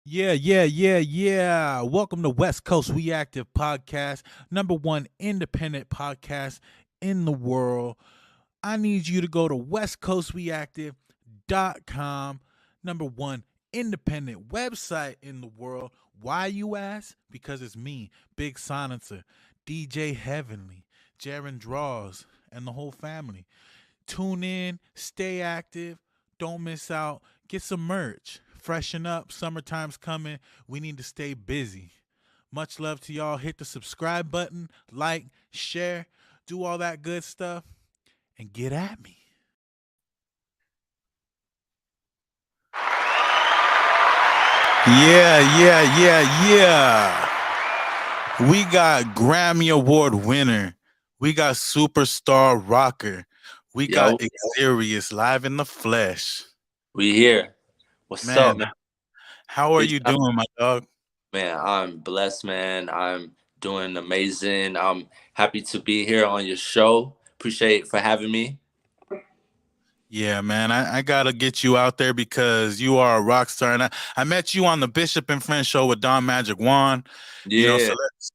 Yeah. Welcome to West Coast We Active podcast, number one independent podcast in the world. I need you to go to westcoastweactive.com, number one independent website in the world. Why, you ask? Because it's me, Big Silencer, DJ Heavenly, Jaron Draws, and the whole family. Tune in, stay active, don't miss out, get some merch, freshen up. Summertime's coming. We need to stay busy. Much love to y'all. Hit the subscribe button, like, share, do all that good stuff, and get at me. Yeah. We got Grammy Award winner. We got superstar rocker. We got Yo, Xeryus live in the flesh. we here. What's up, Man, man? how are Big you shout, doing, my dog? man. I'm blessed, man. I'm doing amazing. I'm happy to be here on your show. Appreciate for having me. Yeah, man, I gotta get you out there because you are a rock star, and I met you on the Bishop and Friends show with Don Magic Juan. You know, Yeah.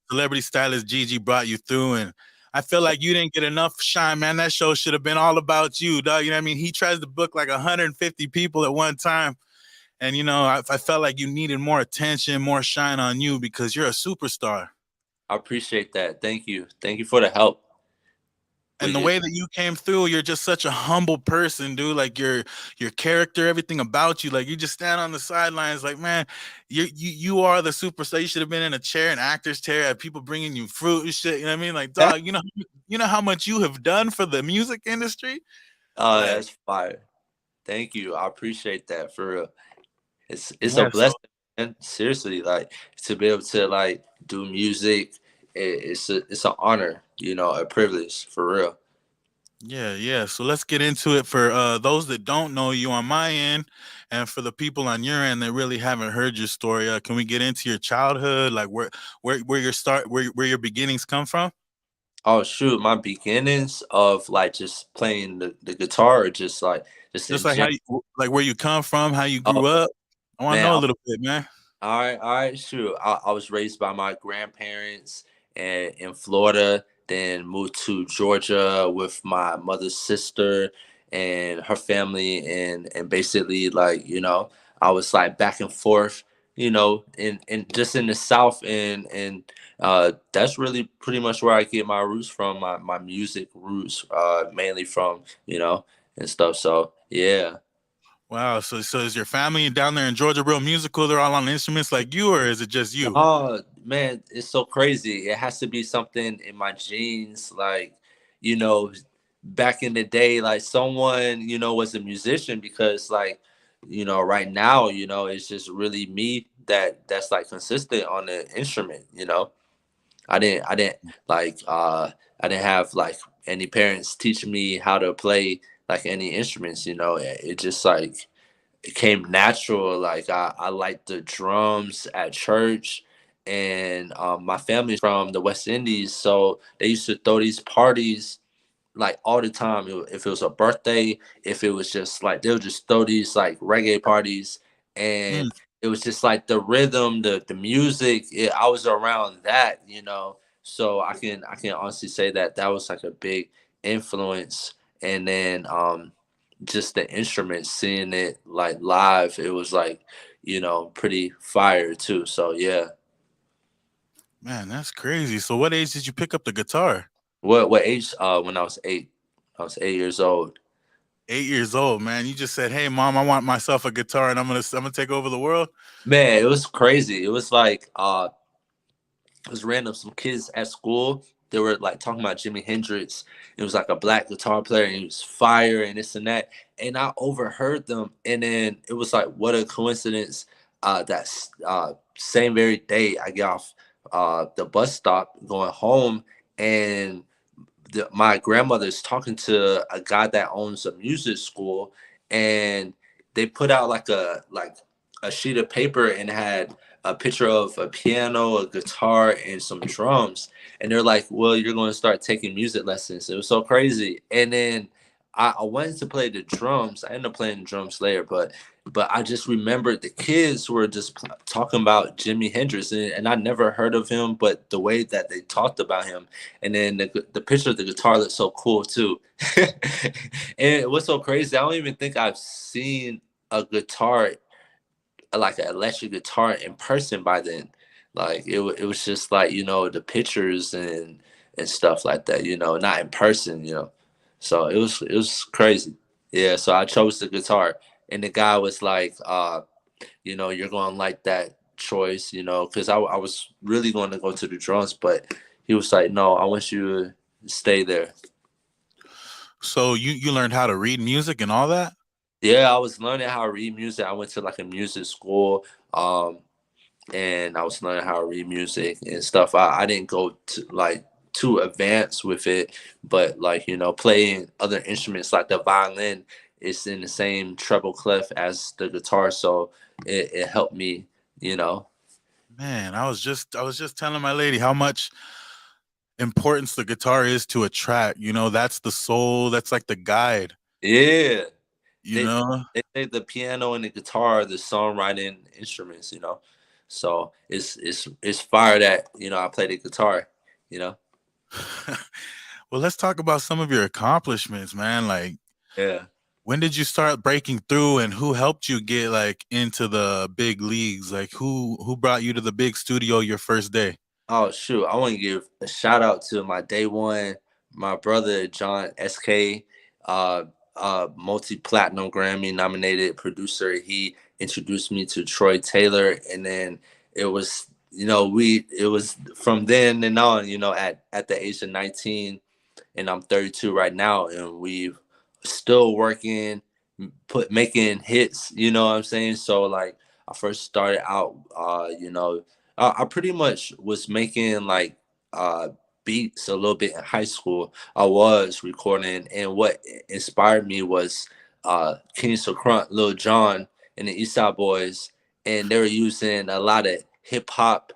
celebrity stylist Gigi brought you through, and I feel like you didn't get enough shine, man. That show should have been all about you, dog. You know what I mean? He tries to book like 150 people at one time, and I felt like you needed more attention, more shine on you because you're a superstar. I appreciate that. Thank you. Thank you for the help And with the it. way that you came through, you're just such a humble person, dude. Like your character, everything about you, like you just stand on the sidelines, like, man, you are the superstar. You should have been in a chair, an actor's chair, had people bringing you fruit and shit. You know what I mean? Like, dog, you know how much you have done for the music industry. Like, That's fire. Thank you. I appreciate that for real. It's a yeah. So blessing, man. Seriously, like to be able to like do music. It's an honor, a privilege for real. yeah. So let's get into it for those that don't know you on my end, and for the people on your end that really haven't heard your story. Can we get into your childhood, like where your start, where your beginnings come from? Oh shoot, my beginnings of like just playing the guitar or just Just in like general. like where you come from, how you Oh grew up. I want to man, know a little bit, man. all right, shoot. I was raised by my grandparents and in Florida, then moved to Georgia with my mother's sister and her family and basically like, I was like back and forth, in just in the South and that's really pretty much where I get my roots from, my music roots, mainly from, and stuff. So yeah. Wow. So is your family down there in Georgia real musical? They're all on instruments like you, or is it just you? Oh man, it's so crazy. It has to be something in my genes, like, you know, back in the day, like someone, was a musician because like, right now, it's just really me that's like consistent on the instrument. I didn't like I didn't have like any parents teaching me how to play like any instruments. It just like it came natural. Like I like the drums at church, and my family's from the West Indies, so they used to throw these parties like all the time. If it was a birthday, if it was just like they'll just throw these like reggae parties, Mm. and it was just like the rhythm, the music. I was around that. So I can honestly say that that was like a big influence, and then just the instruments, seeing it like live, it was like, pretty fire too. So yeah. Man, that's crazy. So what age did you pick up the guitar? What age? When I was 8. I was 8 years old. 8 years old, man. You just said, "Hey, mom, I want myself a guitar, and I'm gonna take over the world." Man, it was crazy. It was like it was random. Some kids at school, they were like talking about Jimi Hendrix. It was like a black guitar player, and he was fire and this and that. And I overheard them, and then it was like, what a coincidence. That same very day, I get off the bus stop going home, and my grandmother's talking to a guy that owns a music school, and they put out like a sheet of paper and had a picture of a piano, a guitar, and some drums. And they're like, "Well, you're going to start taking music lessons." It was so crazy. And then I wanted to play the drums. I ended up playing the drums later, but But I just remembered the kids were just talking about Jimi Hendrix, and I never heard of him, but the way that they talked about him, and then the picture of the guitar looked so cool too. And what's so crazy, I don't even think I've seen a guitar, like an electric guitar, in person by then. Like it was just like, the pictures and stuff like that, not in person, So it was crazy. Yeah, so I chose the guitar, and the guy was like, you're going to like that choice, because I was really going to go to the drums, but he was like, no, I want you to stay there. So you learned how to read music and all that? Yeah, I was learning how to read music. I went to like a music school, and I was learning how to read music and stuff. I didn't go to like too advanced with it, but like, playing other instruments like the violin is in the same treble clef as the guitar, so it helped me, you know. Man, I was just telling my lady how much importance the guitar is to a track. That's the soul, that's like the guide, Yeah. you They know? they say the piano and the guitar are the songwriting instruments, So it's fire that, I play the guitar, you know. Well, let's talk about some of your accomplishments, man. Like, Yeah. when did you start breaking through and who helped you get like into the big leagues? Like who brought you to the big studio your first day? Oh shoot, I want to give a shout out to my day one, my brother John SK, uh multi-platinum Grammy nominated producer. He introduced me to Troy Taylor, and then it was, it was from then and on, at the age of 19, and I'm 32 right now, and we've still working, making hits. You know what I'm saying? So like, I first started out, I pretty much was making like uh, beats a little bit in high school. I was recording, and what inspired me was King So Crunk, Lil Jon, and the East Side Boys, and they were using a lot of hip hop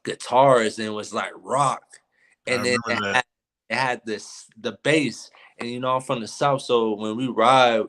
guitars, and it was like rock, I and then remember that. it had the bass, and I'm from the south, so when we ride,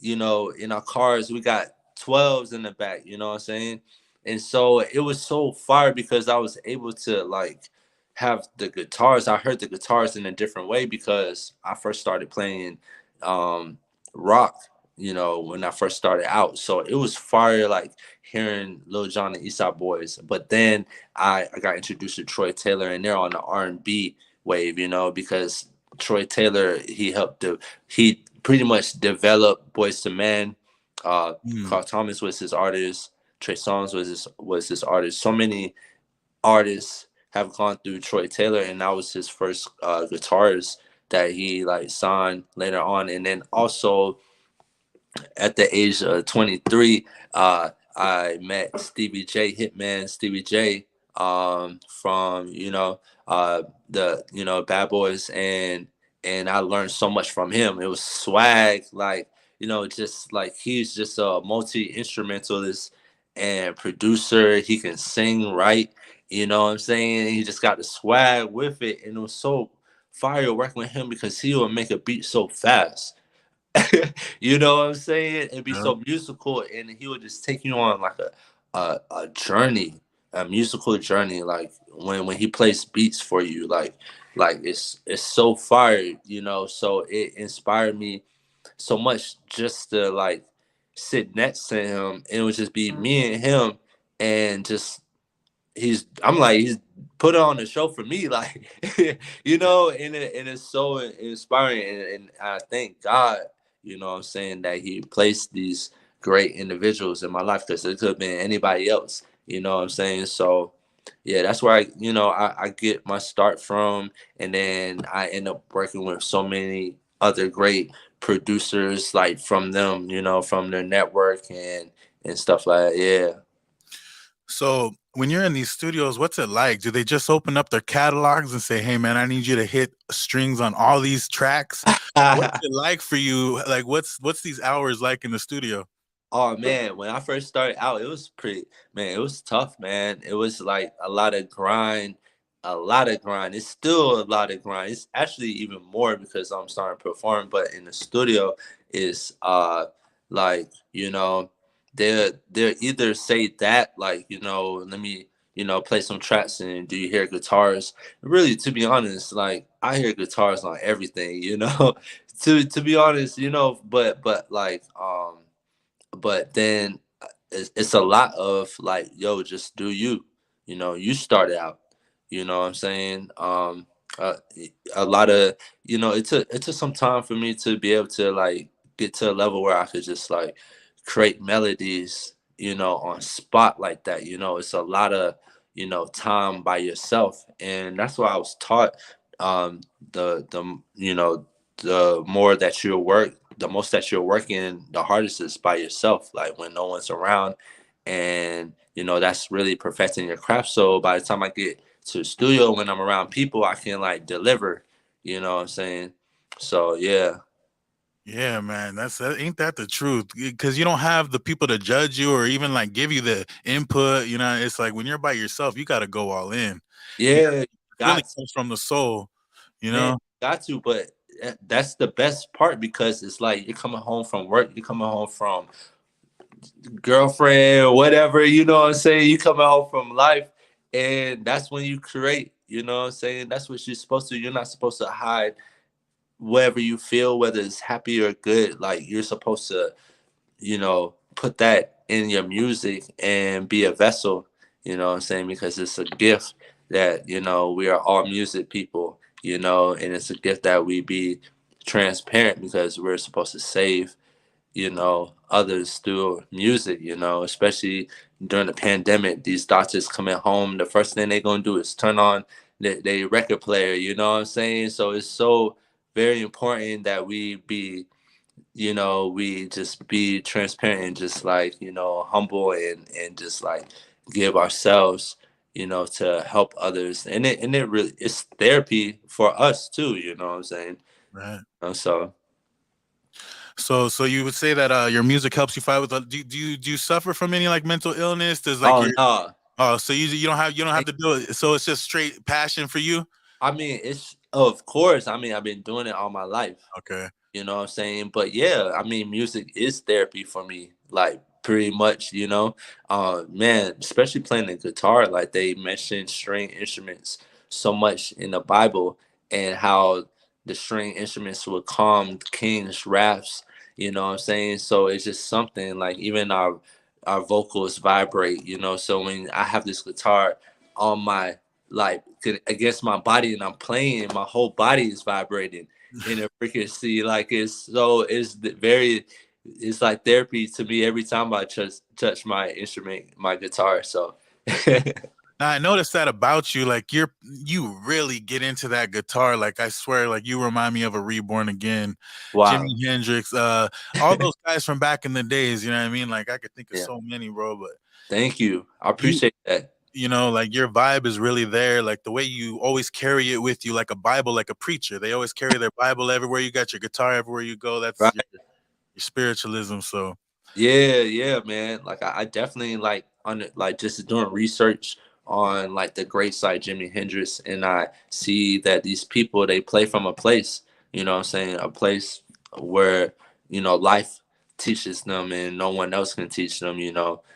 in our cars, we got 12s in the back, you know what I'm saying? And so it was so fire because I was able to like have the guitars. I heard the guitars in a different way because I first started playing um rock, when I first started out. So it was fire, like hearing Lil Jon and Eastside Boys. But then I got introduced to Troy Taylor, and they're on the R&B wave, because Troy Taylor, he pretty much developed Boys to Men. Mm, Carl Thomas was his artist. Trey Songz was his artist. So many artists have gone through Troy Taylor, and that was his first guitarist that he like signed later on. And then also at the age of 23, I met Stevie J, Hitman Stevie J, from the Bad Boys, and I learned so much from him. It was swag, like just like he's just a multi instrumentalist and producer. He can sing, right? You know what I'm saying? He just got the swag with it, and it was so fire working with him because he would make a beat so fast. You know what I'm saying? It'd be yep. so musical, and he would just take you on like a journey, a musical journey. Like when he plays beats for you, like it's so fire, So it inspired me so much just to like sit next to him, and it would just be me and him, and just I'm like, he's put on a show for me, like and it's so inspiring, and I thank God, what I'm saying, that he placed these great individuals in my life, because it could have been anybody else, what I'm saying. So yeah, that's where I get my start from, and then I end up working with so many other great producers, like from them, from their network and stuff like that. Yeah. So when you're in these studios, what's it like? Do they just open up their catalogs and say, "Hey, man, I need you to hit strings on all these tracks"? What's it like for you? Like, what's these hours like in the studio? Oh man, when I first started out, it was tough, man. It was like a lot of grind, a lot of grind. It's still a lot of grind. It's actually even more because I'm starting to perform, but in the studio is Like, they'll either say that, like, let me, play some tracks, and do you hear guitars? Really, to be honest, like, I hear guitars on everything, to be honest, but like, but then it's a lot of like, yo, just do you, you started out, what I'm saying. uh, a lot of, it took some time for me to be able to like get to a level where I could just like create melodies, on spot like that. It's a lot of, time by yourself, and that's what I was taught. The more that you work, the most that you're working, the hardest is by yourself, like when no one's around. And that's really perfecting your craft. So by the time I get to the studio, when I'm around people, I can like deliver, what I'm saying. So yeah. Yeah, man, ain't that the truth? Because you don't have the people to judge you or even like give you the input. It's like when you're by yourself, you got to go all in. You Yeah, it really got to, comes from the soul. You man, know? got to. But that's the best part, because it's like you're coming home from work, you're coming home from girlfriend or whatever, what I'm saying. You coming home from life, and that's when you create, what I'm saying. That's what you're supposed to. You're not supposed to hide whatever you feel, whether it's happy or good. Like, you're supposed to, put that in your music and be a vessel, what I'm saying, because it's a gift that, we are all music people, and it's a gift that we be transparent, because we're supposed to save, others through music, especially during the pandemic. These doctors coming home, the first thing they're gonna do is turn on the record player, you know what I'm saying? So it's so very important that we just be transparent, and just like, humble, and just like give ourselves, to help others. And it really, it's therapy for us too, you know what I'm saying? Right. So So you would say that your music helps you fight with. Do you suffer from any like mental illness? Does like oh your no. Oh, so you don't have to do it. So it's just straight passion for you. I mean, it's, of course. I mean, I've been doing it all my life. Okay. You know what I'm saying? But yeah, I mean, music is therapy for me. Like, pretty much, man, especially playing the guitar. Like, they mention string instruments so much in the Bible, and how the string instruments would calm kings' wraths. You know what I'm saying? So it's just something like, even our vocals vibrate. So when I have this guitar on my, like, against my body, and I'm playing, my whole body is vibrating in a frequency. Like, it's like therapy to me every time I touch my instrument, my guitar. So Now I noticed that about you. Like you really get into that guitar. Like I swear, like you remind me of a Reborn Again, wow. Jimi Hendrix, all those guys from back in the days. You know what I mean? Like I could think of Yeah, so many, bro. But thank you, I you, appreciate that. like your vibe is really there. Like the way you always carry it with you, like a Bible, like a preacher. They always carry their Bible everywhere. You got your guitar everywhere you go. That's your, Right. your spiritualism. So Yeah, man. Like, I definitely like, like, just doing research on like the great side Jimi Hendrix, and I see that these people, they play from a place, what I'm saying, a place where, life teaches them, and no one else can teach them.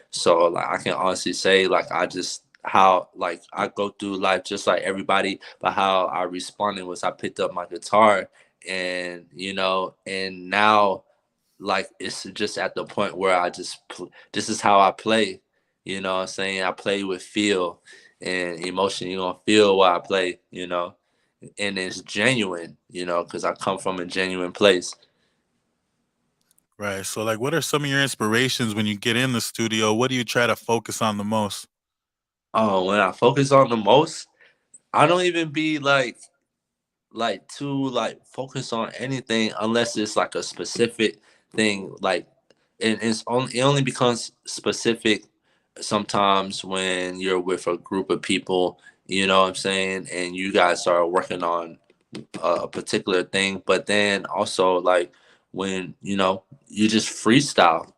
So like, I can honestly say, like, I just, how like I go through life just like everybody, but how I responded was I picked up my guitar, and now, like, it's just at the point where this is how I play. What I'm saying? I play with feel and emotion. You're gonna feel what I play, and it's genuine, because I come from a genuine place. right. So like, what are some of your inspirations when you get in the studio? What do you try to focus on the most? Oh, when I focus on the most, I don't even be like to like focus on anything unless it's like a specific thing. Like, and it only becomes specific sometimes when you're with a group of people, you know what I'm saying, and you guys are working on a particular thing. But then also, like, when you just freestyle,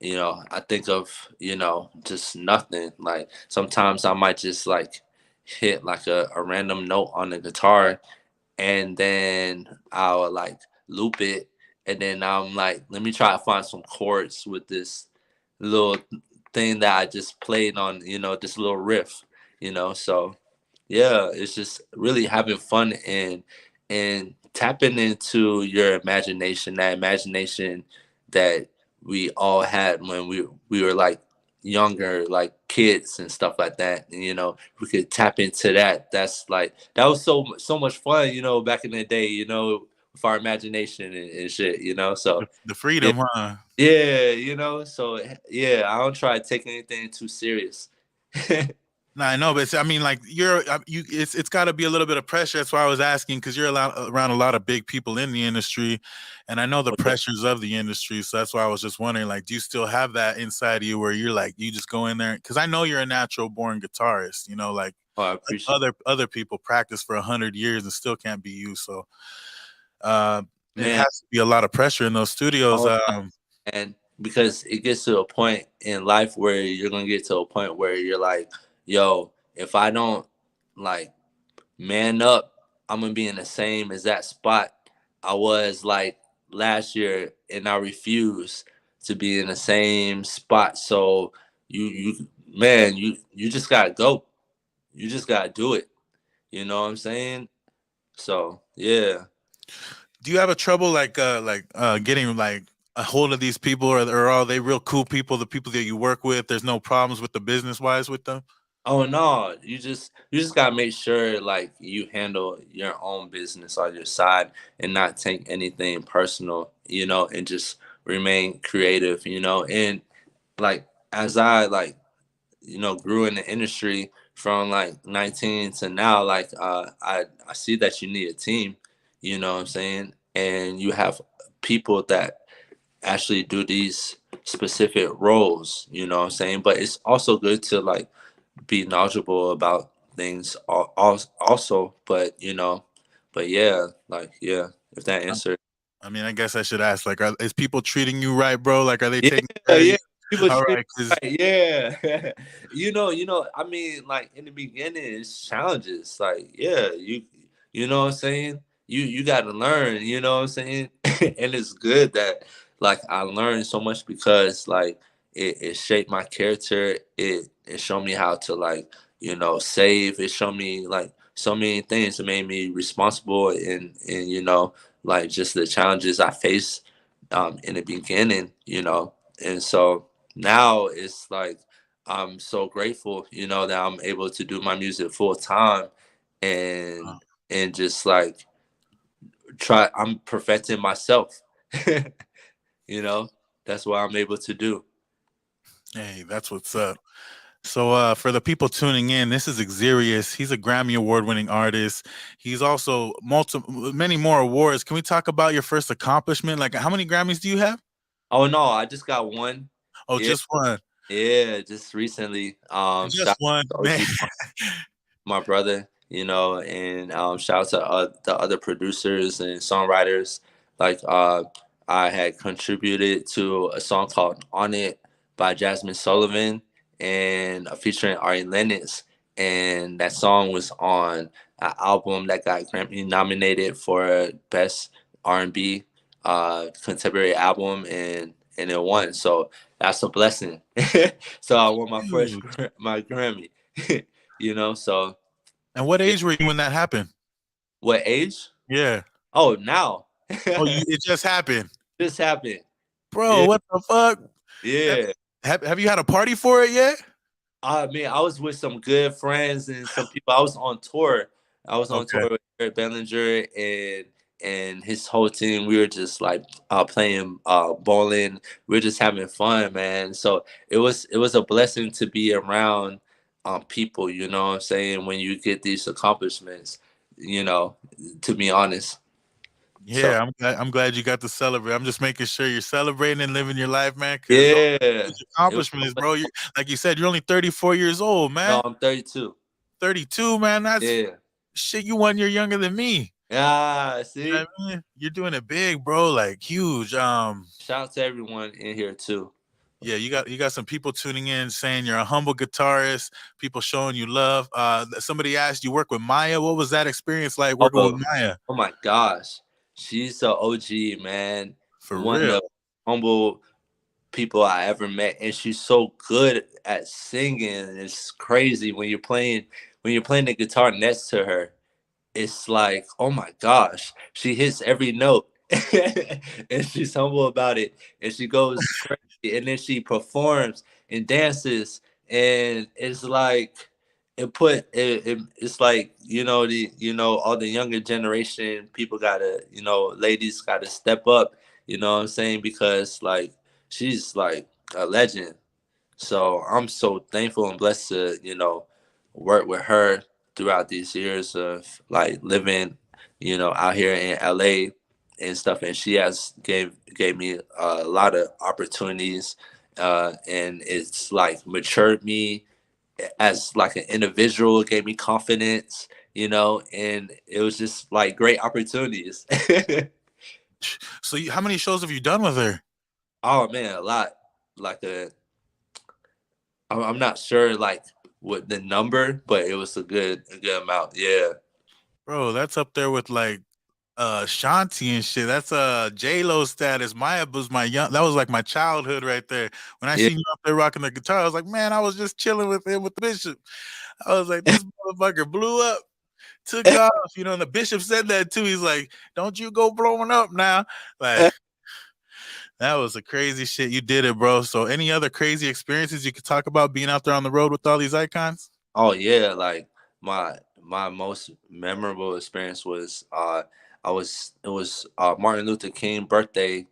I think of, just nothing. Like, sometimes I might just like hit like a random note on the guitar, and then I'll like loop it, and then I'm like, let me try to find some chords with this little thing that I just played on, this little riff, So yeah, it's just really having fun and tapping into your imagination, that imagination that we all had when we were like younger, like kids and stuff like that. And, we could tap into that. That's like that was so much fun, back in the day, with our imagination and shit, So The yeah, freedom, huh? yeah, So yeah, I don't try to take anything too serious. No, I know, but I mean, like it's got to be a little bit of pressure. That's why I was asking because you're around a lot of big people in the industry, and I know the Okay. pressures of the industry. So that's why I was just wondering, like, do you still have that inside of you where you're like, you just go in there? Because I know you're a natural born guitarist. Like Oh, I appreciate other people practice for 100 years and still can't be you. So it. it Man. has to be a lot of pressure in those studios. Oh, and because it gets to a point in life where you're gonna get to a point where you're like, yo, if I don't like man up, I'm gonna be in the same exact spot I was like last year, and I refuse to be in the same spot. So you man, you just gotta go. You just gotta do it. You know what I'm saying? So yeah. Do you have a trouble getting like a hold of these people, or are they real cool people? The people that you work with, there's no problems with the business wise with them. Oh no, you just gotta make sure like you handle your own business on your side and not take anything personal, and just remain creative, and like as I like grew in the industry from like 19 to now, like I see that you need a team, you know what I'm saying, and you have people that actually do these specific roles, you know what I'm saying, but it's also good to like be knowledgeable about things also, but but yeah, like yeah, if that answer. I mean, I guess I should ask, like, is people treating you right, bro? Like, are they Yeah, taking care of you? yeah, people All treat right, because right, yeah. I mean, like in the beginning it's challenges, like yeah, you know what I'm saying, you got to learn, you know what I'm saying. And it's good that like I learned so much because like it shaped my character, it showed me how to like save, it showed me like so many things, it made me responsible, and like just the challenges I faced in the beginning, and so now it's like I'm so grateful, that I'm able to do my music full time, and just like I'm perfecting myself. you know, that's what I'm able to do. hey, that's what's up. So, for the people tuning in, this is Xeryus. He's a Grammy award-winning artist. He's also many more awards. Can we talk about your first accomplishment? Like, how many Grammys do you have? Oh no, I just got one. Oh, Yeah, just one. yeah, just recently. Just Shout one, out to man. OG, my brother, and shout out to the other producers and songwriters. Like I had contributed to a song called "On It" by Jasmine Sullivan and featuring Ari Lennox, and that song was on an album that got Grammy nominated for best R&B contemporary album, and it won. So that's a blessing. So I won my first Huge. my Grammy. So And what yeah. age were you when that happened? What age? Yeah. Oh, now. Oh, it just happened, This happened. bro. Yeah, What the fuck? Have, yeah. have you had a party for it yet? I mean, I was with some good friends and some people. I was on tour. I was on Okay. tour with Eric Bellinger and his whole team. We were just like playing bowling. We were just having fun, man. So it was a blessing to be around people. You know what I'm saying? When you get these accomplishments, you know, to be honest. So Yeah, I'm glad you got to celebrate. I'm just making sure you're celebrating and living your life, man. Because those yeah, huge it was accomplishments, bro. Like you said, you're only 34 years old, no, man. I'm 32. 32, man. That's Yeah. shit. You 1 year younger than me. Ah, You know see? what I mean? You're doing it big, bro. Like huge. Shout out to everyone in here too. Yeah, you got some people tuning in saying you're a humble guitarist. People showing you love. Somebody asked you work with Maya. What was that experience like working with Oh, Maya? oh my gosh. She's a OG, man. For one of the real. humble people I ever met, and she's so good at singing. It's crazy when you're playing the guitar next to her. It's like, oh my gosh, she hits every note, and she's humble about it, and she goes crazy, and then she performs and dances, and it's like it's like, all the younger generation people gotta, ladies gotta step up, you know what I'm saying, because like she's like a legend. So I'm so thankful and blessed to, work with her throughout these years of like living, out here in LA and stuff. And she has gave me a lot of opportunities, and it's like matured me as like an individual, gave me confidence, and it was just like great opportunities. So how many shows have you done with her? Oh man, a lot. Like I'm not sure like what the number, but it was a good amount. Yeah. Bro, that's up there with like Shanti and shit. That's J Lo status. Maya was that was like my childhood right there. When I Yeah. seen you up there rocking the guitar, I was like, man, I was just chilling with him with the bishop. I was like, this motherfucker blew up, took off, and the bishop said that too. He's like, don't you go blowing up now. Like, that was a crazy shit. You did it, bro. So any other crazy experiences you could talk about being out there on the road with all these icons? Oh yeah, like my most memorable experience was I was it was Martin Luther King birthday,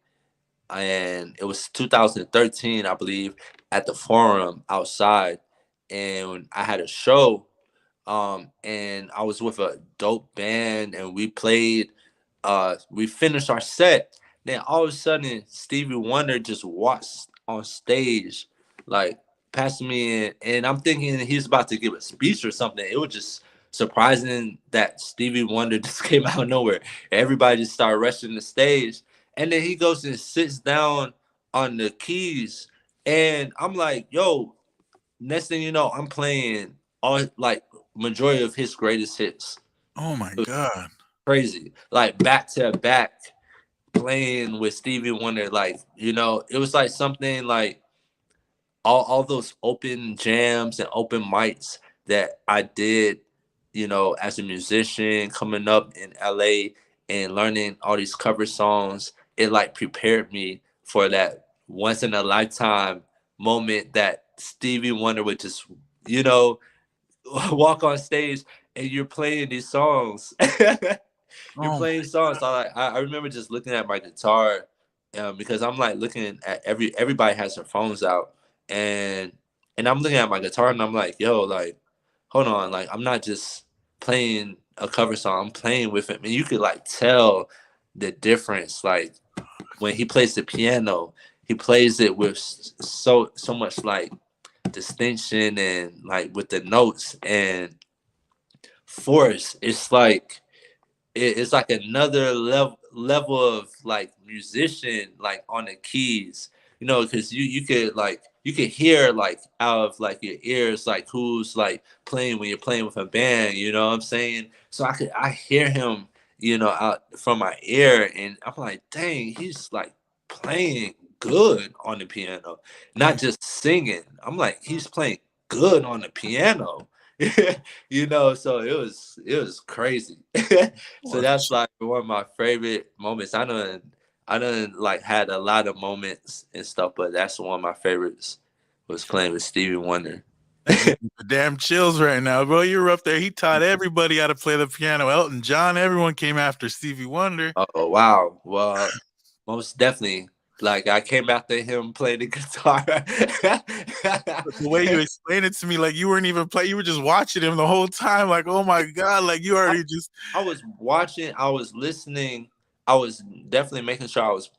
and it was 2013, I believe, at the Forum outside, and I had a show, and I was with a dope band, and we finished our set. Then all of a sudden, Stevie Wonder just walks on stage, like passing me in, and I'm thinking he's about to give a speech or something. It was just surprising that Stevie Wonder just came out of nowhere. Everybody just started rushing the stage, and then he goes and sits down on the keys, and I'm like, yo. Next thing you know, I'm playing all like majority of his greatest hits. Oh my It was god. crazy, like back to back, playing with Stevie Wonder. Like, it was like something like all those open jams and open mics that I did, as a musician coming up in LA and learning all these cover songs. It like prepared me for that once in a lifetime moment that Stevie Wonder would just, you know, walk on stage and you're playing these songs. You're Oh playing songs. So I remember just looking at my guitar, because I'm like looking at everybody has their phones out, and I'm looking at my guitar and I'm like, yo, like, hold on, like I'm not just playing a cover song. I'm playing with it, and you could like tell the difference. Like when he plays the piano, he plays it with so much like distinction and like with the notes and force. It's like another level of like musician like on the keys, because you could hear like out of like your ears like who's like playing when you're playing with a band, you know what I'm saying? So I hear him, out from my ear, and I'm like, dang, he's like playing good on the piano, not my just singing. I'm like, he's playing good on the piano. So it was crazy. So god. that's like one of my favorite moments. I done like had a lot of moments and stuff, but that's one of my favorites was playing with Stevie Wonder. That gives me the damn chills right now, bro. You were up there. He taught everybody how to play the piano. Elton John, everyone came after Stevie Wonder. Oh wow. Well, most definitely. Like I came after him playing the guitar. But the way you explained it to me, like you weren't even playing, you were just watching him the whole time. Like, oh my god, like you I, already just. I was watching, I was listening, I was definitely making sure I was,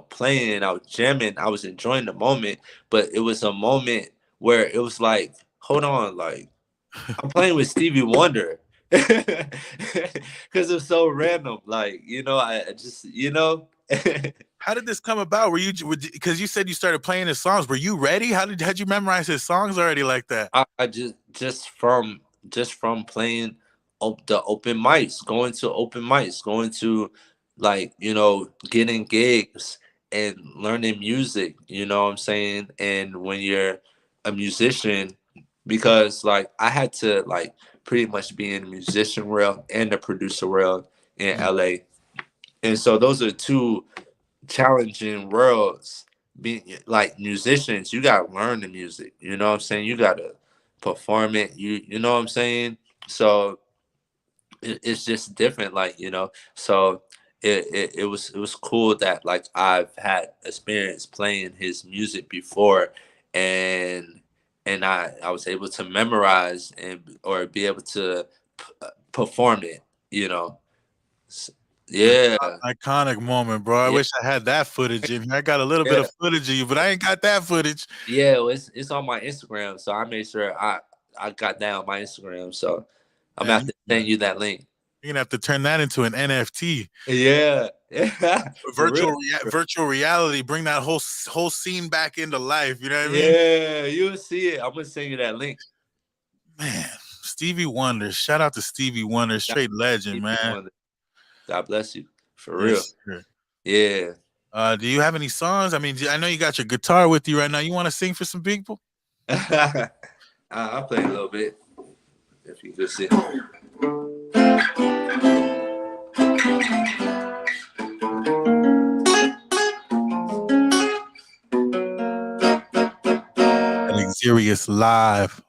playing, I was jamming, I was enjoying the moment, but it was a moment where it was like, hold on, like I'm playing with Stevie Wonder. Because it's so random. Like, I just, How did this come about? Were you because you said you started playing his songs? Were you ready? Had you memorize his songs already like that? I just from playing the open mics, going to open mics, going to like, getting gigs and learning music, you know what I'm saying? And when you're a musician, because like I had to like pretty much be in the musician world and the producer world in Mm. LA. And so those are two challenging worlds. Being like musicians, you gotta learn the music. You know what I'm saying? You gotta perform it. You know what I'm saying? So it's just different, like So it was cool that like I've had experience playing his music before, and I was able to memorize and or be able to perform it. You know, S- yeah, Iconic moment, bro. I yeah, wish I had that footage in here. I got a little bit yeah, of footage of you, but I ain't got that footage. yeah. Well, it's on my Instagram, so I made sure I got that on my Instagram. So I'm gonna have Damn, to send you that link. you're gonna have to turn that into an NFT. Yeah, for real. Virtual reality. Bring that whole scene back into life. You know what I mean? Yeah, you'll see it. I'm gonna send you that link. Man, Stevie Wonder. Shout out to Stevie Wonder, God, straight legend, keep you man. on it. God bless you. For real. Yes, sir. Yeah. Do you have any songs? I mean, I know you got your guitar with you right now. You want to sing for some people? I'll play a little bit if you could see. That Xeryus live.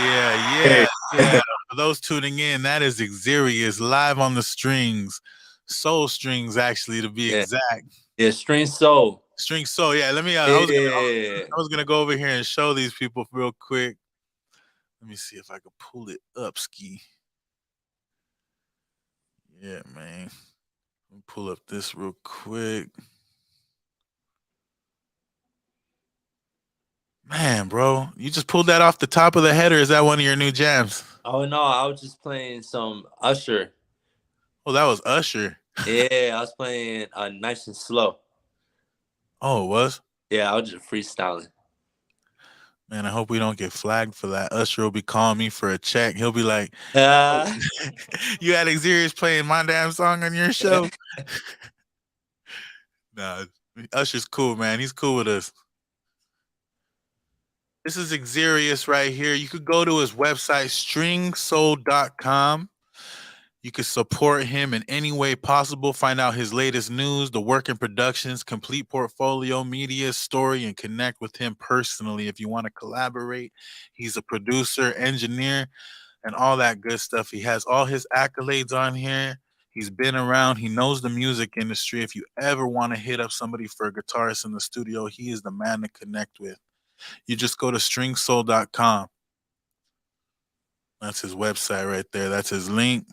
Yeah, Hey. yeah, yeah. For those tuning in, that is Xeryus live on the strings, soul strings, actually, to be Yeah. exact. Yeah, String Soul. String soul. Yeah. Let me. Yeah. I was gonna go over here and show these people real quick. Let me see if I can pull it up, ski. Yeah, man. Let me pull up this real quick. Man, bro, you just pulled that off the top of the head, or is that one of your new jams? Oh no, I was just playing some Usher. Oh, that was Usher. Yeah, I was playing Nice and Slow. Oh, it was? Yeah, I was just freestyling. Man, I hope we don't get flagged for that. Usher will be calling me for a check. He'll be like, "Oh, Uh, you had Xeryus playing my damn song on your show?" Nah, Usher's cool, man. He's cool with us. This is Xeryus right here. You could go to his website, stringsoul.com. You could support him in any way possible. Find out his latest news, the work and productions, complete portfolio, media, story, and connect with him personally if you want to collaborate. He's a producer, engineer, and all that good stuff. He has all his accolades on here. He's been around. He knows the music industry. If you ever want to hit up somebody for a guitarist in the studio, he is the man to connect with. You just go to stringsoul.com. That's his website right there. That's his link.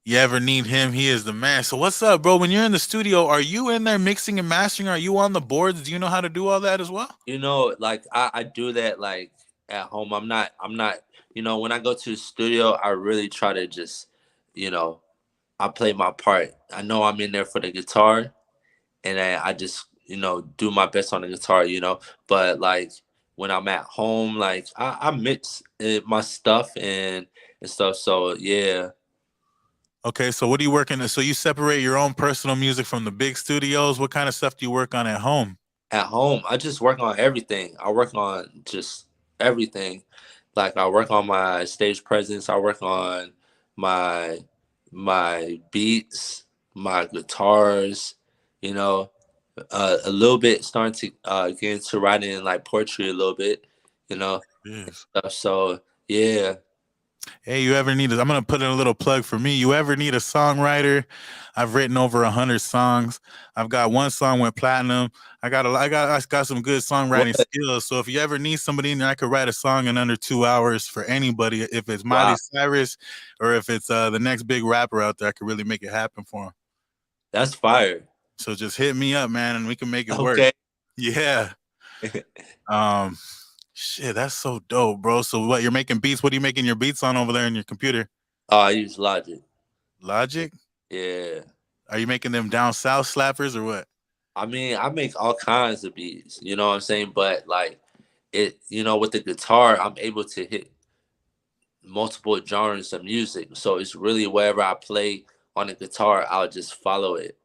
You ever need him, he is the man. So what's up, bro? When you're in the studio, are you in there mixing and mastering? Are you on the boards? Do you know how to do all that as well? like I do that like at home. I'm not, when I go to the studio, I really try to just, you know, I play my part. I know I'm in there for the guitar, and I just, do my best on the guitar. But like when I'm at home, like I mix my stuff and stuff. So yeah. Okay, so what are you working on? So you separate your own personal music from the big studios. What kind of stuff do you work on at home? At home, I just work on everything. I work on just everything. Like I work on my stage presence. I work on my my beats, my guitars. You know, a little bit starting to get into writing like poetry a little bit. You know, Yes. stuff. So yeah. Hey, you ever need I'm gonna put in a little plug for me. You ever need a songwriter? I've written over 100 songs. I've got one song went platinum. I got some good What? songwriting skills. So if you ever need somebody in there, I could write a song in under 2 hours for anybody. If it's Miley Wow, Cyrus or if it's the next big rapper out there, I could really make it happen for him. that's fire. So just hit me up, man, and we can make it work. Okay. Yeah. Um, shit, that's so dope, bro. So what you're making beats? What are you making your beats on over there in your computer? I use Logic. Logic? Yeah. Are you making them down south slappers or what? I mean, I make all kinds of beats, you know what I'm saying? But like with the guitar, I'm able to hit multiple genres of music. So it's really wherever I play on the guitar, I'll just follow it.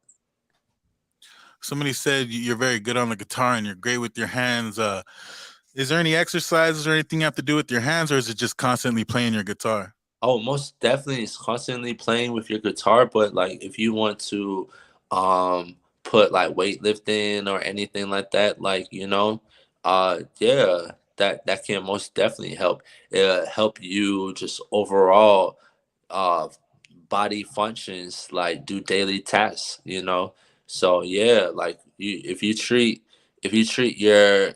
Somebody said you're very good on the guitar and you're great with your hands. Is there any exercises or anything you have to do with your hands, or is it just constantly playing your guitar? Oh, most definitely it's constantly playing with your guitar, but like if you want to put like weightlifting or anything like that, like, yeah, that can most definitely help. It'll help you just overall uh body functions, like do daily tasks. So yeah, like if you treat your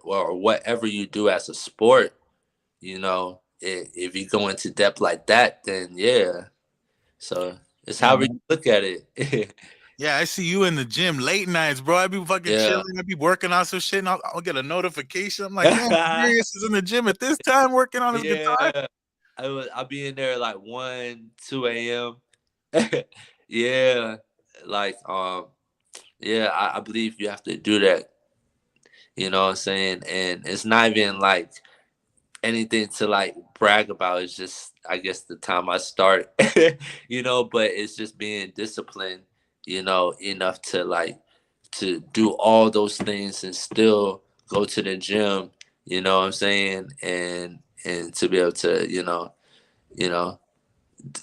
or whatever you do as a sport, if you go into depth like that, then yeah. So it's Yeah, however you man. look at it. Yeah, I see you in the gym late nights, bro. I be fucking Yeah. chilling. I be working on some shit, and I'll get a notification. I'm like, damn, Xeryus is in the gym at this time working on his guitar. Yeah. I'll be in there like 1, 2 a.m. Yeah. Like yeah, I believe you have to do that. You know what I'm saying? And it's not even like anything to like brag about. It's just I guess the time I start, but it's just being disciplined, enough to like to do all those things and still go to the gym, you know what I'm saying? And to be able to, you know,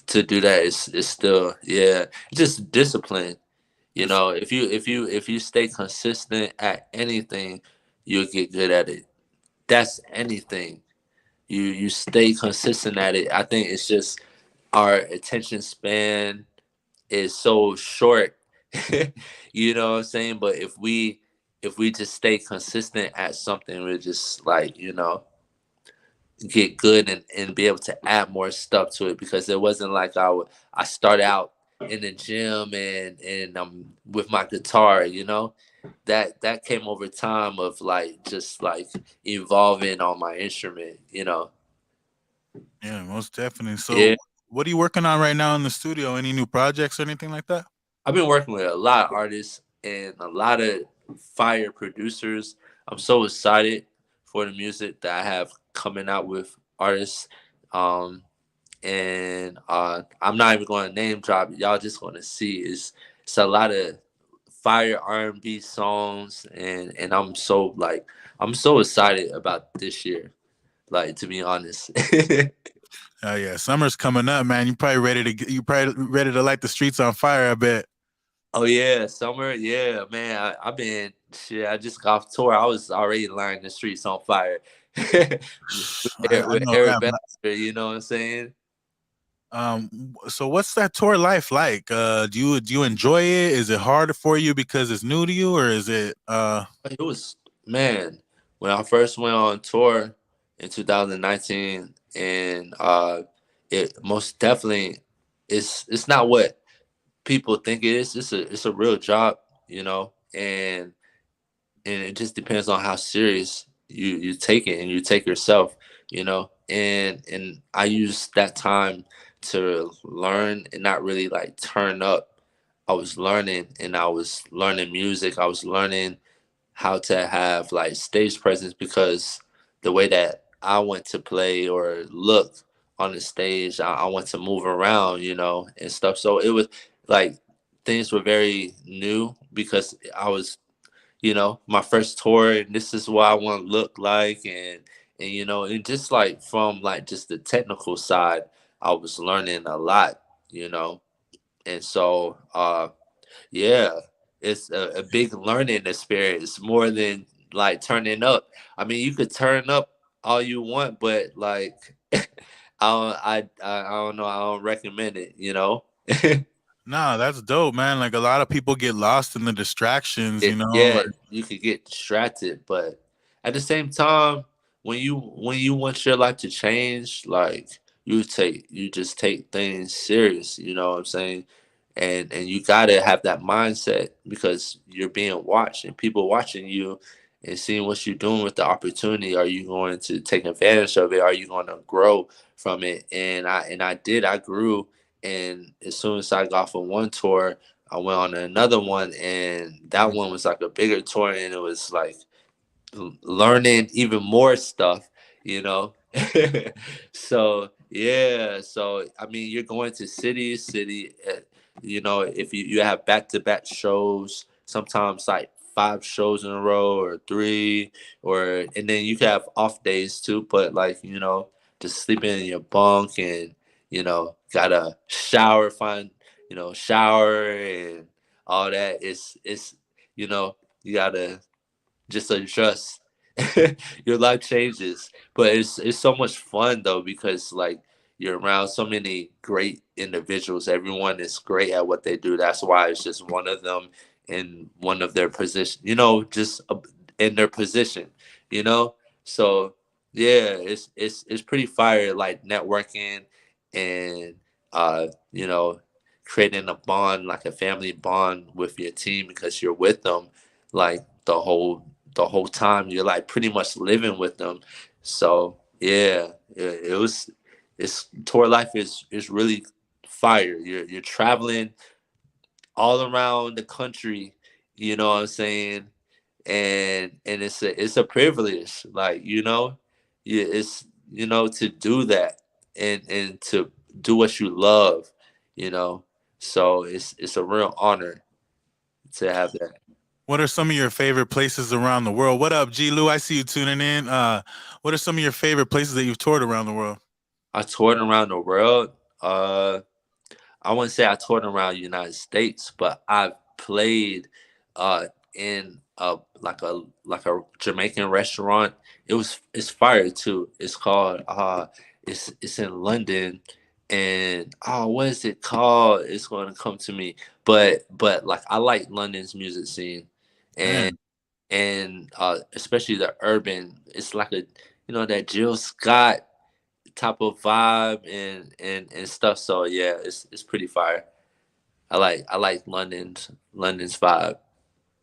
to do that is still, yeah, just discipline. If you stay consistent at anything, you'll get good at it. That's anything. You stay consistent at it. I think it's just our attention span is so short. You know what I'm saying? But if we just stay consistent at something, we're just like, get good and be able to add more stuff to it, because it wasn't like I started out in the gym and I'm with my guitar, that came over time of like just like evolving on my instrument. Yeah, most definitely. Yeah, So, what are you working on right now in the studio? Any new projects or anything like that? I've been working with a lot of artists and a lot of fire producers. I'm so excited for the music that I have coming out with artists. Um, and I'm not even going to name drop it. Y'all just going to see it's a lot of fire R&B songs, and I'm so excited about this year. Like, to be honest. Oh yeah, summer's coming up, man. You probably ready to light the streets on fire. I bet. Oh yeah, summer. Yeah, man. I've been shit. I just got off tour. I was already lighting the streets on fire with, I with know Eric that. Bellinger. You know what I'm saying? So what's that tour life like? Do you enjoy it? Is it hard for you because it's new to you, or is it It was, man, when I first went on tour in 2019, and it most definitely it's not what people think it is. It's a real job, and it just depends on how serious you take it and you take yourself, and I use that time to learn and not really like turn up. I was learning, and I was learning music. I was learning how to have like stage presence, because the way that I went to play or look on the stage, I went to move around, and stuff. So it was like things were very new, because I was, my first tour, and this is what I want to look like, And and just like from like just the technical side, I was learning a lot, you know. And so yeah, it's a big learning experience more than like turning up. I mean, you could turn up all you want, but like I don't know, I don't recommend it, you know. Nah, that's dope, man. Like a lot of people get lost in the distractions, Yeah, like you could get distracted, but at the same time, when you want your life to change, like you just take things serious. You know what I'm saying? And you gotta have that mindset because you're being watched and people watching you and seeing what you're doing with the opportunity. Are you going to take advantage of it? Are you going to grow from it? And I did. I grew, and as soon as I got from one tour, I went on another one, and that one was like a bigger tour, and it was like learning even more stuff, you know. So yeah, so I mean, you're going to city to city. If you have back-to-back shows, sometimes like 5 shows in a row or 3, or and then you can have off days too. But like just sleeping in your bunk and gotta shower and all that. It's you know you gotta just adjust. Your life changes, but it's so much fun though because like you're around so many great individuals. Everyone is great at what they do. That's why it's just one of them in one of their position. Just in their position. You know, so yeah, it's pretty fire. Like networking and creating a bond, like a family bond with your team because you're with them like the whole time. You're like pretty much living with them. So yeah, it was. It's tour life is really fire. You're traveling all around the country. You know what I'm saying? And it's a privilege. Like yeah, it's to do that and to do what you love. You know, so it's a real honor to have that. what are some of your favorite places around the world? What up, G Lou? I see you tuning in. What are some of your favorite places that you've toured around the world? I toured around the world. Uh, I wouldn't say I toured around the United States, but I've played in a Jamaican restaurant. It's fire too. It's called it's in London, and what is it called? It's going to come to me. But like I like London's music scene, and Man, especially the urban. It's like a that Jill Scott type of vibe and stuff. So yeah, it's pretty fire. I like London's vibe.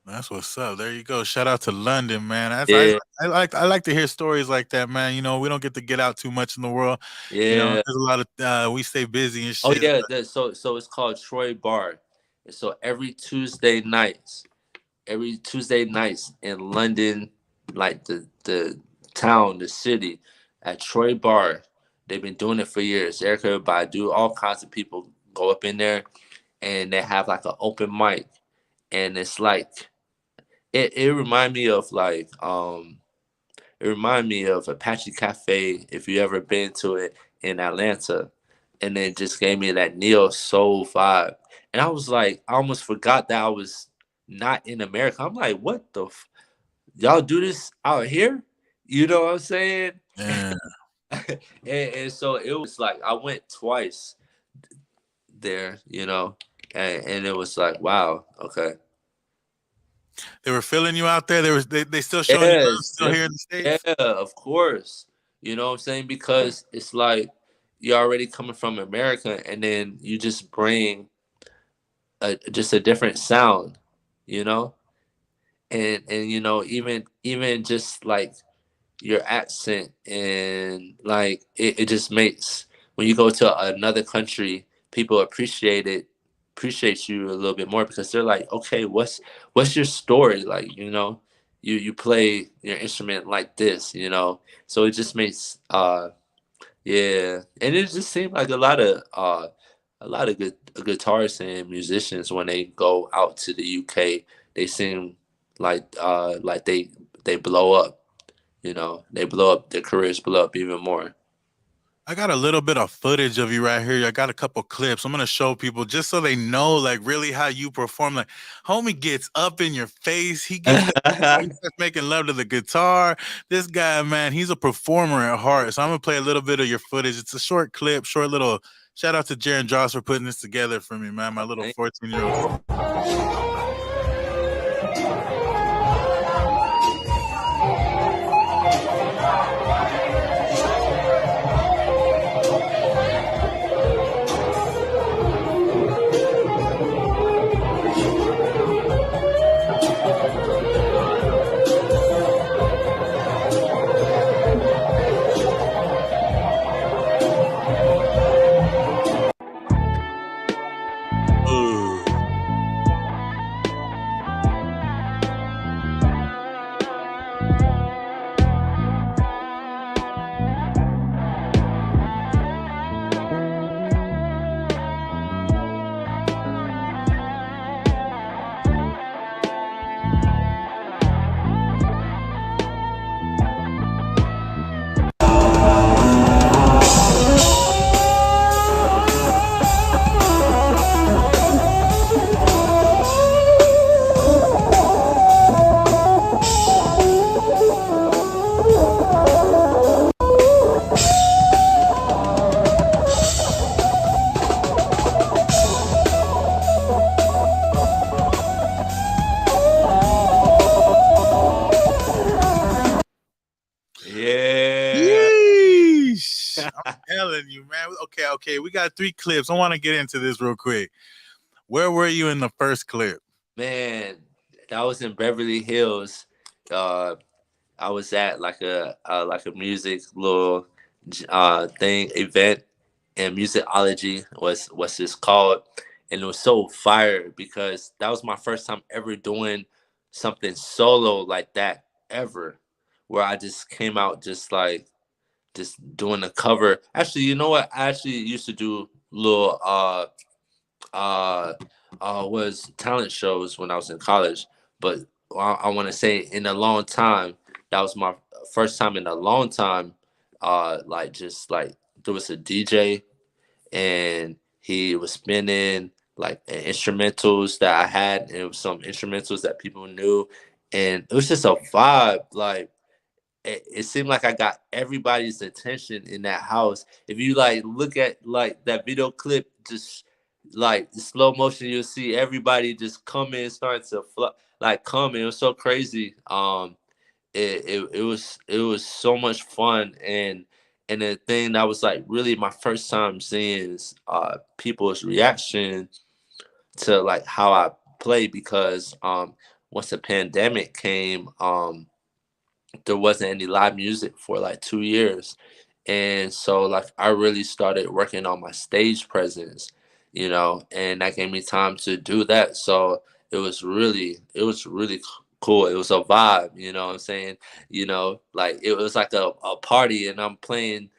that's what's up. There you go. Shout out to London, man. That's Yeah, I like to hear stories like that, man. We don't get to get out too much in the world. yeah. There's a lot of we stay busy and Oh shit. yeah. So it's called Troy Bar. And so every Tuesday nights in London, like the town, the city, at Troy Bar, they've been doing it for years. Erica Badu, all kinds of people go up in there, and they have like an open mic, and it's like it remind me of like it remind me of Apache Cafe if you ever been to it in Atlanta, and it just gave me that neo soul vibe, and I was like, I almost forgot that I was not in America. I'm like, what the y'all do this out here? You know what I'm saying? Yeah. And so it was like I went twice there, and it was like, wow, okay. They were filling you out there. They still showing you love Yes, still here in the States? yeah, of course. You know what I'm saying? Because it's like you're already coming from America, and then you just bring just a different sound, you know, and even just like your accent and like it just makes when you go to another country, people appreciate you a little bit more because they're like, okay, what's your story? Like, you play your instrument like this, so it just makes yeah. And it just seemed like a lot of good guitarists and musicians when they go out to the UK, they seem like they blow up, they blow up, their careers blow up even more. I got a little bit of footage of you right here. I got a couple clips. I'm gonna show people just so they know, like, really how you perform. Like, homie gets up in your face. He gets he starts making love to the guitar. This guy, man, he's a performer at heart. So I'm gonna play a little bit of your footage. It's a short clip, short little. Shout out to Jaron Joss for putting this together for me, man. My little 14-year-old. Yeah. Yeesh. I'm telling you, man. Okay. We got 3 clips. I want to get into this real quick. Where were you in the first clip? Man, that was in Beverly Hills. Uh, I was at like a music little thing event, and musicology was this called, and it was so fire because that was my first time ever doing something solo like that ever, where I just came out just doing a cover. Actually, you know what? I actually used to do little uh was talent shows when I was in college, but I want to say in a long time, that was my first time in a long time. Like just like there was a DJ and he was spinning like instrumentals that I had, and it was some instrumentals that people knew, and it was just a vibe. Like it seemed like I got everybody's attention in that house. If you like look at like that video clip, just like slow motion, you'll see everybody just coming, starting to like coming. It was so crazy. It was so much fun, and the thing that was like really my first time seeing people's reaction to like how I play, because once the pandemic came, there wasn't any live music for like 2 years. And so like I really started working on my stage presence, and that gave me time to do that. So it was really cool. It was a vibe, you know what I'm saying? Like it was like a party, and I'm playing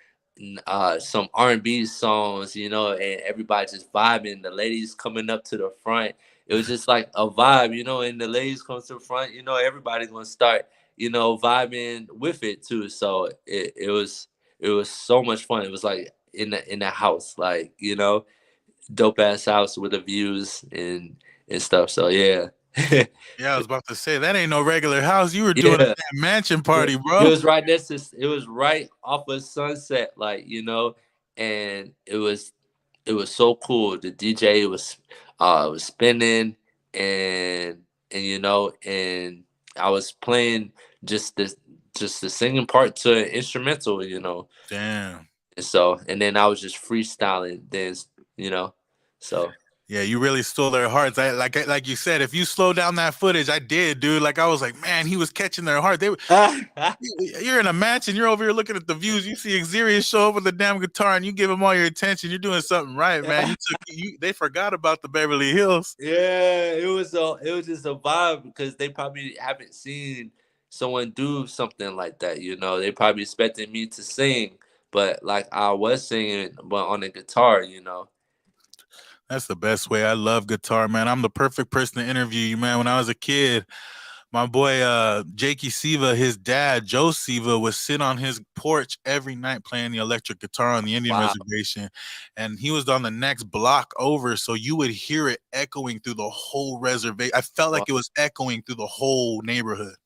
some R&B songs, and everybody just vibing. The ladies coming up to the front. It was just like a vibe, and the ladies come to the front, everybody's gonna start vibing with it too. So it was so much fun. It was like in the house, like dope ass house with the views and stuff. So yeah, Yeah, I was about to say that ain't no regular house. You were doing a yeah. damn mansion It party, it bro. was right next to. It was right off of Sunset, like and it was so cool. The DJ was spinning, and and I was playing just the just the singing part to an instrumental, Damn. and then I was just freestyling then, you know, so. Yeah, you really stole their hearts. Like you said, if you slow down that footage, I did, dude. Like I was like, man, he was catching their heart. You're in a match and you're over here looking at the views. You see Xeryus show up with a damn guitar and you give him all your attention. You're doing something right, man. They forgot about the Beverly Hills. Yeah, it was just a vibe because they probably haven't seen someone do something like that. They probably expected me to sing, but like I was singing, but on the guitar. That's the best way. I love guitar, man. I'm the perfect person to interview you, man. When I was a kid, My boy Jakey Siva, his dad, Joe Siva, would sit on his porch every night playing the electric guitar on the Indian Wow. reservation. And he was on the next block over, so you would hear it echoing through the whole reservation. I felt Wow. like it was echoing through the whole neighborhood.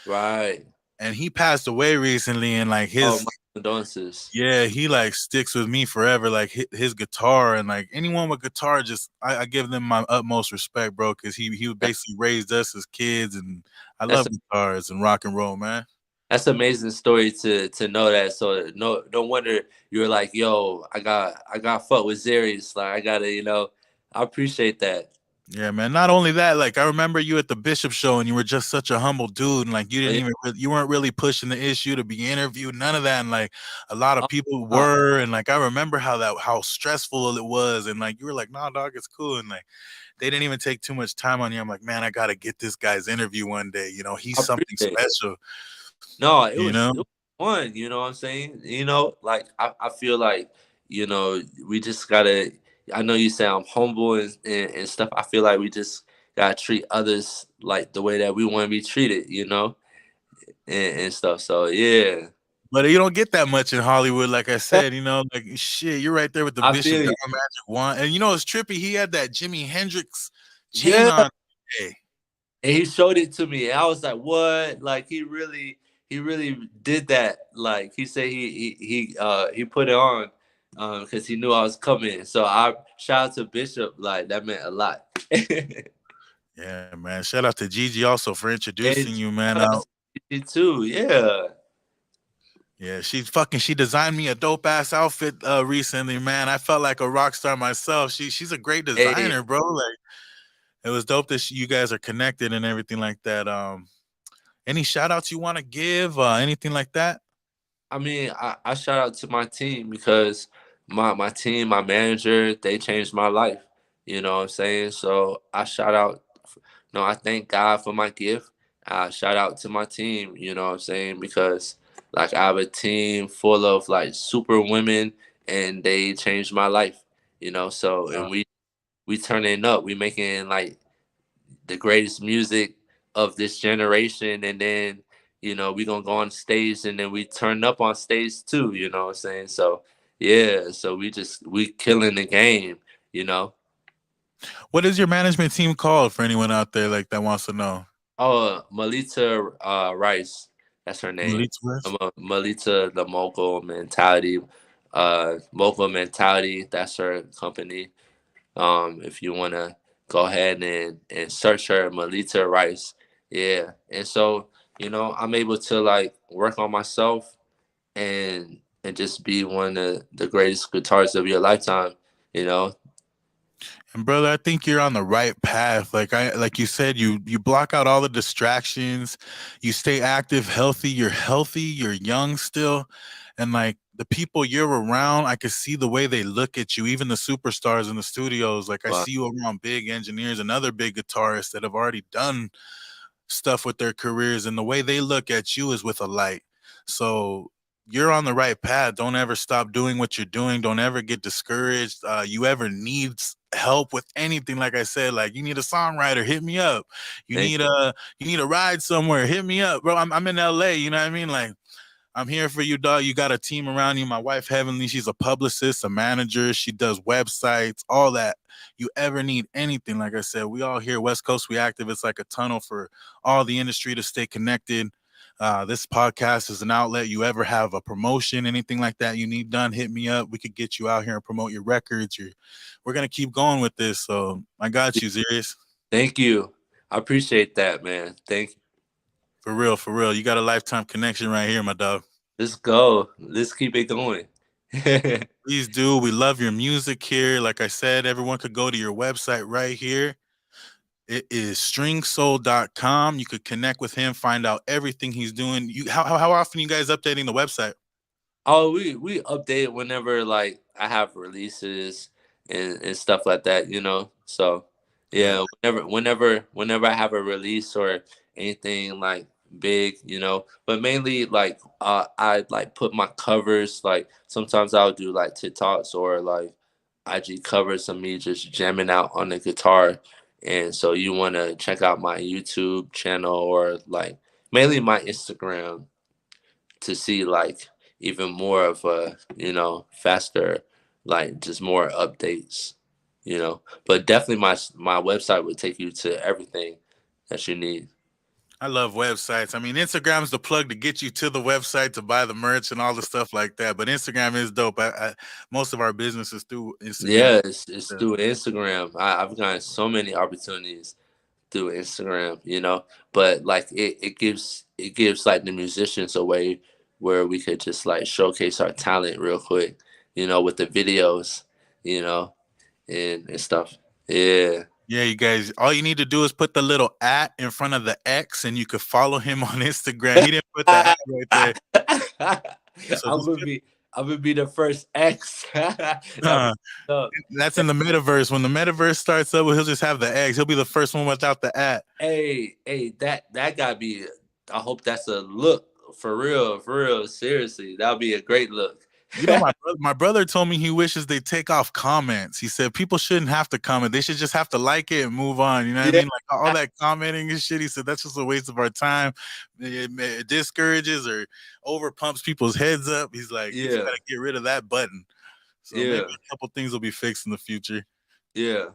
Right. And he passed away recently, and like Oh, his my condolences. yeah, he like sticks with me forever. Like his guitar, and like anyone with guitar, just I give them my utmost respect, bro, because he That, basically raised us as kids, and I that's love guitars and rock and roll, man. that's an amazing story to know that. So no wonder you were like, yo, I got fucked with Xeryus. Like I gotta, I appreciate that. Yeah, man. Not only that, like I remember you at the Bishop show, and you were just such a humble dude, and like you Oh, didn't yeah. even you weren't really pushing the issue to be interviewed, none of that, and like a lot of Oh, people wow. were, and like I remember how stressful it was, and like you were like, nah, dog, it's cool, and like they didn't even take too much time on you. I'm like, man, I gotta get this guy's interview one day. You know, he's I something appreciate it. special. No, You know, it was fun, you know what I'm saying? Like I feel like, we just gotta I know you say I'm humble and stuff. I feel like we just gotta treat others like the way that we want to be treated, and stuff. So yeah. but you don't get that much in Hollywood. Like I said, you know, like shit, you're right there with the I Bishop feel Don you. Magic One, and you know it's trippy. He had that Jimi Hendrix chain Yeah. on. Hey, And he showed it to me. And I was like, what? Like he really did that. Like he said he put it on because he knew I was coming. So I shout out to Bishop, like that meant a lot. yeah, man. Shout out to Gigi also for And introducing you, man. shout out to you too. Yeah. Yeah, she designed me a dope ass outfit recently, man. I felt like a rock star myself. She's a great Hey, designer, bro. Like it was dope that you guys are connected and everything like that. Any shout outs you want to give? Anything like that? I mean, I shout out to my team because my team, my manager, they changed my life. You know what I'm saying? So I shout out, no, I thank God for my gift. I shout out to my team, you know what I'm saying? Because like I have a team full of like super women and they changed my life, so and we turning up, we making like the greatest music of this generation, and then we gonna go on stage and then we turn up on stage too, you know what I'm saying? So yeah, so we killing the game, you know. What is your management team called for anyone out there like that wants to know? Oh, Melita Rice, that's her name. Elite West? Melita the mogul mentality, that's her company. If you want to go ahead and search her, Melita Rice. Yeah. And so, I'm able to like work on myself and just be one of the greatest guitarists of your lifetime, you know? And brother, I think you're on the right path. Like you said, you block out all the distractions, you stay active, healthy, you're young still. And like the people you're around, I can see the way they look at you, even the superstars in the studios. Like I Wow. see you around big engineers and other big guitarists that have already done stuff with their careers, and the way they look at you is with a light. So you're on the right path. Don't ever stop doing what you're doing. Don't ever get discouraged. You ever need help with anything, like I said, like you need a songwriter, hit me up. You Thank need a you need a ride somewhere, hit me up, bro. I'm in LA, you know what I mean? Like I'm here for you, dog. You got a team around you. My wife, Heavenly, she's a publicist, a manager. She does websites, all that. You ever need anything, like I said, we all here, West Coast We Active. It's like a tunnel for all the industry to stay connected. This podcast is an outlet. You ever have a promotion, anything like that you need done, hit me up. We could get you out here and promote your records. We're going to keep going with this. So I got you, Xeryus. thank you. I appreciate that, man. Thank you. For real, for real. You got a lifetime connection right here, my dog. Let's go. Let's keep it going. Please do. We love your music here. Like I said, everyone could go to your website right here. It is stringsoul.com. You could connect with him, find out everything he's doing. How often you guys updating the website? Oh, we update whenever like I have releases and stuff like that, So Yeah. yeah, whenever I have a release or anything like big, But mainly like I like put my covers, like sometimes I'll do like TikToks or like IG covers of me just jamming out on the guitar And so you want to check out my YouTube channel or like mainly my Instagram to see like even more of a, faster, like just more updates, But definitely my website would take you to everything that you need. I love websites. I mean, Instagram's the plug to get you to the website to buy the merch and all the stuff like that. But Instagram is dope. Most of our businesses through Instagram. Yeah, it's through Instagram. I've gotten so many opportunities through Instagram, but like it gives like the musicians a way where we could just like showcase our talent real quick, with the videos, you know, and stuff. Yeah. Yeah, you guys, all you need to do is put the little at in front of the X and you could follow him on Instagram. He didn't put the at right there. So I'm just gonna be I'm gonna be the first X. that's in the metaverse. When the metaverse starts up, he'll just have the X. He'll be the first one without the at. Hey, that gotta be. I hope that's a look for real, for real. Seriously, that'll be a great look. You know, my brother told me he wishes they take off comments. He said people shouldn't have to comment; they should just have to like it and move on. You know what I Yeah, mean? Like all that commenting and shit. He said that's just a waste of our time. It discourages or over pumps people's heads up. He's like, you just yeah, gotta get rid of that button. So maybe yeah, a couple things will be fixed in the future. yeah.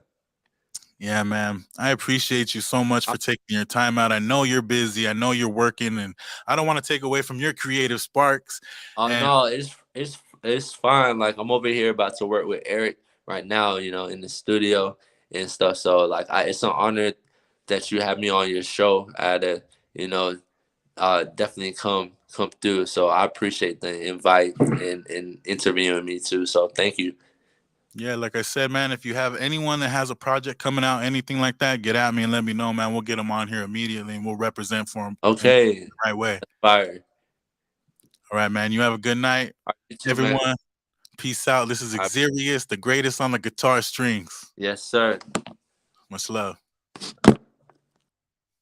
Yeah, man. I appreciate you so much for taking your time out. I know you're busy. I know you're working, and I don't want to take away from your creative sparks. Oh And no, it's fine. Like I'm over here about to work with Eric right now, in the studio and stuff. So like, it's an honor that you have me on your show. I had to, you know, definitely come through. So I appreciate the invite and interviewing me too. So thank you. yeah, like I said, man, if you have anyone that has a project coming out, anything like that, get at me and let me know, man. We'll get them on here immediately and we'll represent for them in the Okay, right way. fire. All right, man. You have a good night, All right, you too, man. everyone. Peace out. This is All right. Xeryus, the greatest on the guitar strings. Yes, sir. Much love.